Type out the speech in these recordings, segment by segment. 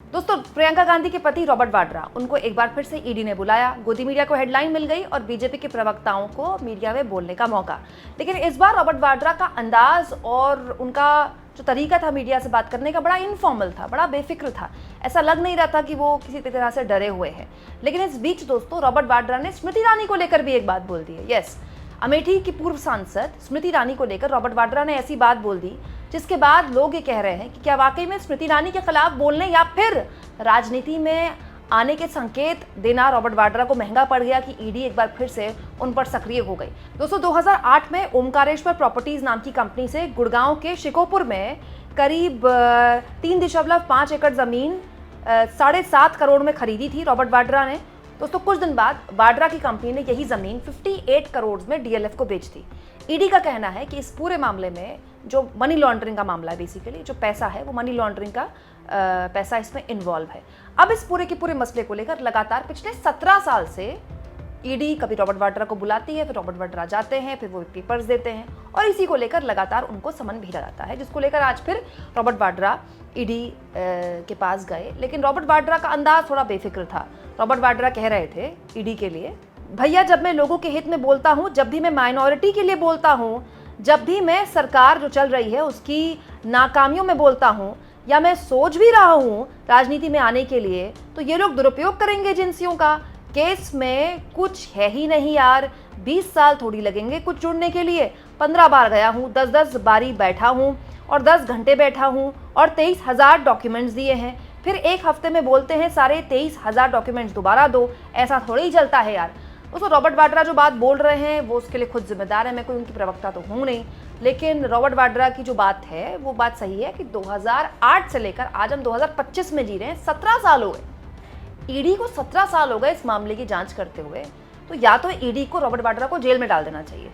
दोस्तों, प्रियंका गांधी के पति रॉबर्ट वाड्रा, उनको एक बार फिर से ईडी ने बुलाया। गोदी मीडिया को हेडलाइन मिल गई और बीजेपी के प्रवक्ताओं को मीडिया में बोलने का मौका। लेकिन इस बार रॉबर्ट वाड्रा का अंदाज और उनका जो तरीका था मीडिया से बात करने का बड़ा इनफॉर्मल था, बड़ा बेफिक्र था। ऐसा लग नहीं रहा था कि वो किसी तरह से डरे हुए हैं। लेकिन इस बीच दोस्तों, रॉबर्ट वाड्रा ने स्मृति ईरानी को लेकर भी एक बात बोल दी है। यस, अमेठी की पूर्व सांसद स्मृति ईरानी को लेकर रॉबर्ट वाड्रा ने ऐसी बात बोल दी जिसके बाद लोग ये कह रहे हैं कि क्या वाकई में स्मृति ईरानी के खिलाफ बोलने या फिर राजनीति में आने के संकेत देना रॉबर्ट वाड्रा को महंगा पड़ गया कि ईडी एक बार फिर से उन पर सक्रिय हो गई। दोस्तों, 2008 में ओमकारेश्वर प्रॉपर्टीज नाम की कंपनी से गुड़गांव के शिकोपुर में करीब 3.5 एकड़ जमीन 7.5 करोड़ में खरीदी थी रॉबर्ट वाड्रा ने। दोस्तों, कुछ दिन बाद वाड्रा की कंपनी ने यही जमीन 58 करोड़ में डीएलएफ को बेच दी। ईडी का कहना है कि इस पूरे मामले में जो मनी लॉन्ड्रिंग का मामला है, बेसिकली जो पैसा है वो मनी लॉन्ड्रिंग का पैसा इसमें इन्वॉल्व है। अब इस पूरे के पूरे मसले को लेकर लगातार पिछले 17 साल से ईडी कभी रॉबर्ट वाड्रा को बुलाती है, फिर रॉबर्ट वाड्रा जाते हैं, फिर वो पेपर्स देते हैं और इसी को लेकर लगातार उनको समन भेजा जाता है, जिसको लेकर आज फिर रॉबर्ट वाड्रा ईडी के पास गए। लेकिन रॉबर्ट वाड्रा का अंदाज थोड़ा बेफिक्र था। रॉबर्ट वाड्रा कह रहे थे ईडी के लिए, भैया जब मैं लोगों के हित में बोलता हूँ, जब भी मैं माइनॉरिटी के लिए बोलता हूँ, जब भी मैं सरकार जो चल रही है उसकी नाकामियों में बोलता हूँ या मैं सोच भी रहा हूँ राजनीति में आने के लिए, तो ये लोग दुरुपयोग करेंगे एजेंसियों का। केस में कुछ है ही नहीं यार, 20 साल थोड़ी लगेंगे कुछ जुड़ने के लिए। 15 बार गया हूँ, 10-10 बारी बैठा हूँ और 10 घंटे बैठा हूँ और 23,000 डॉक्यूमेंट्स दिए हैं। फिर एक हफ्ते में बोलते हैं सारे 23,000 डॉक्यूमेंट्स दोबारा दो, ऐसा थोड़ी ही चलता है यार। उसको रॉबर्ट वाड्रा जो बात बोल रहे हैं वो उसके लिए खुद जिम्मेदार है, मैं कोई उनकी प्रवक्ता तो हूँ नहीं। लेकिन रॉबर्ट वाड्रा की जो बात है वो बात सही है कि 2008 से लेकर आज हम 2025 में जी रहे हैं, 17 साल हो गए। ईडी को 17 साल हो गए इस मामले की जांच करते हुए। तो या तो ईडी को रॉबर्ट वाड्रा को जेल में डाल देना चाहिए।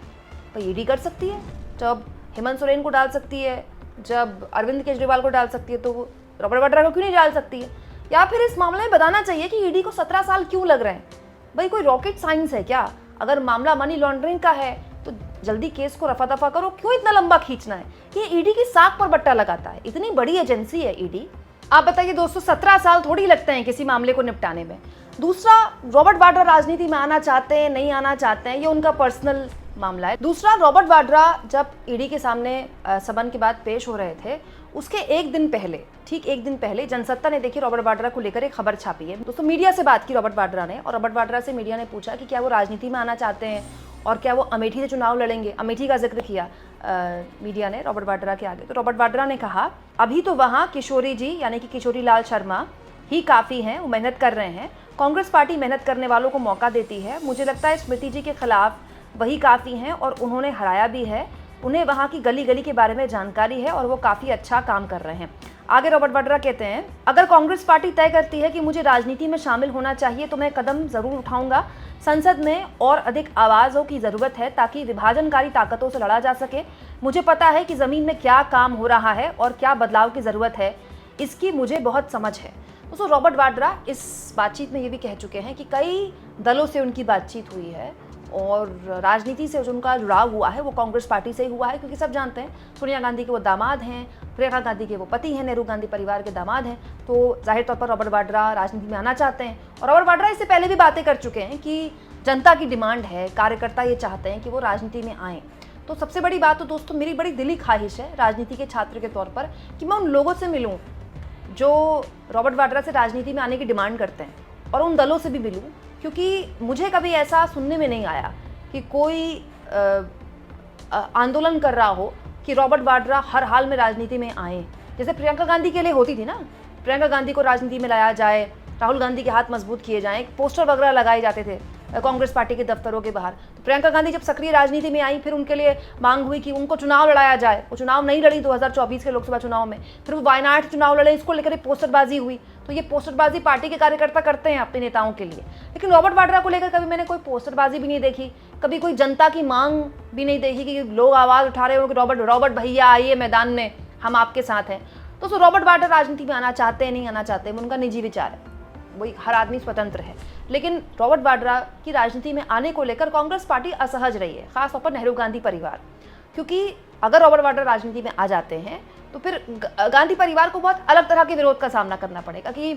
तो ईडी कर सकती है, जब हेमंत सोरेन को डाल सकती है, जब अरविंद केजरीवाल को डाल सकती है, तो रॉबर्ट वाड्रा को क्यों नहीं डाल सकती है? या फिर इस मामले में बताना चाहिए कि ईडी को 17 साल क्यों लग रहे हैं। भाई कोई रॉकेट साइंस है क्या? अगर मामला मनी लॉन्ड्रिंग का है तो जल्दी केस को रफा दफा करो, क्यों इतना लंबा खींचना है? ये ईडी की साख पर बट्टा लगाता है, इतनी बड़ी एजेंसी है ईडी। आप बताइए दोस्तों, 17 साल थोड़ी लगते हैं किसी मामले को निपटाने में। दूसरा, रॉबर्ट वाड्रा राजनीति में आना चाहते हैं नहीं आना चाहते हैं, ये उनका पर्सनल मामला है। दूसरा, रॉबर्ट वाड्रा जब ईडी के सामने समन के बाद पेश हो रहे थे, उसके एक दिन पहले, ठीक एक दिन पहले जनसत्ता ने देखिए रॉबर्ट वाड्रा को लेकर एक खबर छापी है। दोस्तों, मीडिया से बात की रॉबर्ट वाड्रा ने और रॉबर्ट वाड्रा से मीडिया ने पूछा कि क्या वो राजनीति में आना चाहते हैं और क्या वो अमेठी से चुनाव लड़ेंगे। अमेठी का जिक्र किया मीडिया ने रॉबर्ट वाड्रा के आगे। तो रॉबर्ट वाड्रा ने कहा, अभी तो वहाँ किशोरी जी यानी कि किशोरी लाल शर्मा ही काफ़ी हैं, वो मेहनत कर रहे हैं। कांग्रेस पार्टी मेहनत करने वालों को मौका देती है। मुझे लगता है स्मृति जी के खिलाफ वही काफ़ी हैं और उन्होंने हराया भी है। उन्हें वहाँ की गली गली के बारे में जानकारी है और वो काफ़ी अच्छा काम कर रहे हैं। आगे रॉबर्ट वाड्रा कहते हैं, अगर कांग्रेस पार्टी तय करती है कि मुझे राजनीति में शामिल होना चाहिए तो मैं कदम ज़रूर उठाऊंगा। संसद में और अधिक आवाज़ों की ज़रूरत है ताकि विभाजनकारी ताकतों से लड़ा जा सके। मुझे पता है कि ज़मीन में क्या काम हो रहा है और क्या बदलाव की ज़रूरत है, इसकी मुझे बहुत समझ है। दोस्तों, रॉबर्ट वाड्रा इस बातचीत में ये भी कह चुके हैं कि कई दलों से उनकी बातचीत हुई है और राजनीति से जो उनका जुड़ाव हुआ है वो कांग्रेस पार्टी से ही हुआ है, क्योंकि सब जानते हैं सोनिया गांधी के वो दामाद हैं, प्रियंका गांधी के वो पति हैं, नेहरू गांधी परिवार के दामाद हैं। तो जाहिर तौर पर रॉबर्ट वाड्रा राजनीति में आना चाहते हैं और रॉबर्ट वाड्रा इससे पहले भी बातें कर चुके हैं कि जनता की डिमांड है, कार्यकर्ता ये चाहते हैं कि वो राजनीति में आएँ। तो सबसे बड़ी बात तो दोस्तों, मेरी बड़ी दिली ख्वाहिश है राजनीति के छात्र के तौर पर कि मैं उन लोगों से मिलूँ जो रॉबर्ट वाड्रा से राजनीति में आने की डिमांड करते हैं और उन दलों से भी मिलूँ, क्योंकि मुझे कभी ऐसा सुनने में नहीं आया कि कोई आंदोलन कर रहा हो कि रॉबर्ट वाड्रा हर हाल में राजनीति में आए। जैसे प्रियंका गांधी के लिए होती थी ना, प्रियंका गांधी को राजनीति में लाया जाए, राहुल गांधी के हाथ मजबूत किए जाएं, पोस्टर वगैरह लगाए जाते थे कांग्रेस पार्टी के दफ्तरों के बाहर। तो प्रियंका गांधी जब सक्रिय राजनीति में आई, फिर उनके लिए मांग हुई कि उनको चुनाव लड़ाया जाए। वो चुनाव नहीं लड़ी 2024 के लोकसभा चुनाव में, फिर वो वायनाड चुनाव लड़े, इसको लेकर पोस्टरबाजी हुई। तो ये पोस्टरबाजी पार्टी के कार्यकर्ता करते हैं अपने नेताओं के लिए। लेकिन रॉबर्ट वाड्रा को लेकर कभी मैंने कोई पोस्टरबाजी भी नहीं देखी, कभी कोई जनता की मांग भी नहीं देखी कि लोग आवाज़ उठा रहे हो कि रॉबर्ट भैया आइए मैदान में, हम आपके साथ हैं। तो रॉबर्ट वाड्रा राजनीति में आना चाहते हैं नहीं आना चाहते हैं, उनका निजी विचार है, वही हर आदमी स्वतंत्र है। लेकिन रॉबर्ट वाड्रा की राजनीति में आने को लेकर कांग्रेस पार्टी असहज रही है, खासतौर पर नेहरू गांधी परिवार, क्योंकि अगर रॉबर्ट वाड्रा राजनीति में आ जाते हैं तो फिर गांधी परिवार को बहुत अलग तरह के विरोध का सामना करना पड़ेगा कि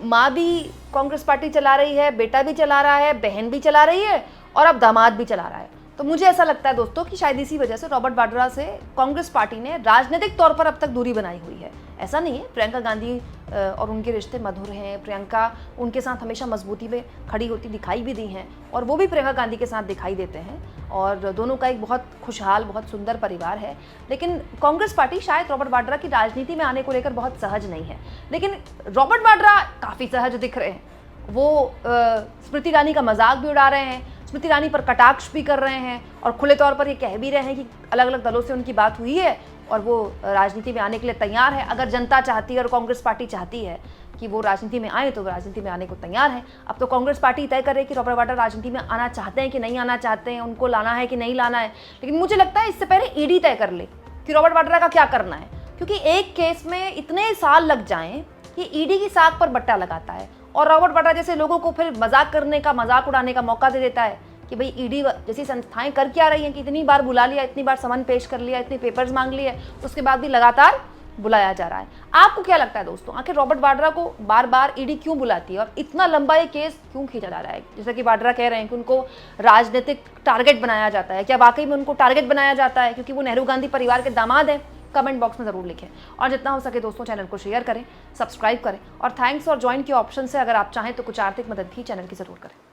माँ भी कांग्रेस पार्टी चला रही है, बेटा भी चला रहा है, बहन भी चला रही है और अब दामाद भी चला रहा है। तो मुझे ऐसा लगता है दोस्तों कि शायद इसी वजह से रॉबर्ट वाड्रा से कांग्रेस पार्टी ने राजनीतिक तौर पर अब तक दूरी बनाई हुई है। ऐसा नहीं है, प्रियंका गांधी और उनके रिश्ते मधुर हैं, प्रियंका उनके साथ हमेशा मजबूती में खड़ी होती दिखाई भी दी हैं और वो भी प्रियंका गांधी के साथ दिखाई देते हैं और दोनों का एक बहुत खुशहाल, बहुत सुंदर परिवार है। लेकिन कांग्रेस पार्टी शायद रॉबर्ट वाड्रा की राजनीति में आने को लेकर बहुत सहज नहीं है। लेकिन रॉबर्ट वाड्रा काफ़ी सहज दिख रहे हैं। वो स्मृति ईरानी का मजाक भी उड़ा रहे हैं, स्मृति ईरानी पर कटाक्ष भी कर रहे हैं और खुले तौर पर ये कह भी रहे हैं कि अलग अलग दलों से उनकी बात हुई है और वो राजनीति में आने के लिए तैयार है। अगर जनता चाहती है और कांग्रेस पार्टी चाहती है कि वो राजनीति में आए तो वो राजनीति में आने को तैयार है। अब तो कांग्रेस पार्टी तय करे कि रॉबर्ट वाड्रा राजनीति में आना चाहते हैं कि नहीं आना चाहते हैं, उनको लाना है कि नहीं लाना है। लेकिन मुझे लगता है इससे पहले ईडी तय कर ले कि रॉबर्ट वाड्रा का क्या करना है, क्योंकि एक केस में इतने साल लग जाएं कि ईडी की साख पर बट्टा लगाता है और रॉबर्ट वाड्रा जैसे लोगों को फिर मजाक करने का, मजाक उड़ाने का मौका दे देता है कि भाई ईडी जैसी संस्थाएं कर क्या रही हैं कि इतनी बार बुला लिया, इतनी बार समन पेश कर लिया, इतने पेपर्स मांग लिए, उसके बाद भी लगातार बुलाया जा रहा है। आपको क्या लगता है दोस्तों, आखिर रॉबर्ट वाड्रा को बार बार ईडी क्यों बुलाती है और इतना लंबा ये केस क्यों खींचा जा रहा है? जैसा कि वाड्रा कह रहे हैं कि उनको राजनीतिक टारगेट बनाया जाता है। क्या वाकई में उनको टारगेट बनाया जाता है क्योंकि वो नेहरू गांधी परिवार के दामाद हैं? कमेंट बॉक्स में ज़रूर लिखें और जितना हो सके दोस्तों चैनल को शेयर करें, सब्सक्राइब करें और थैंक्स और ज्वाइन के ऑप्शन से अगर आप चाहें तो कुछ आर्थिक मदद भी चैनल की ज़रूर करें।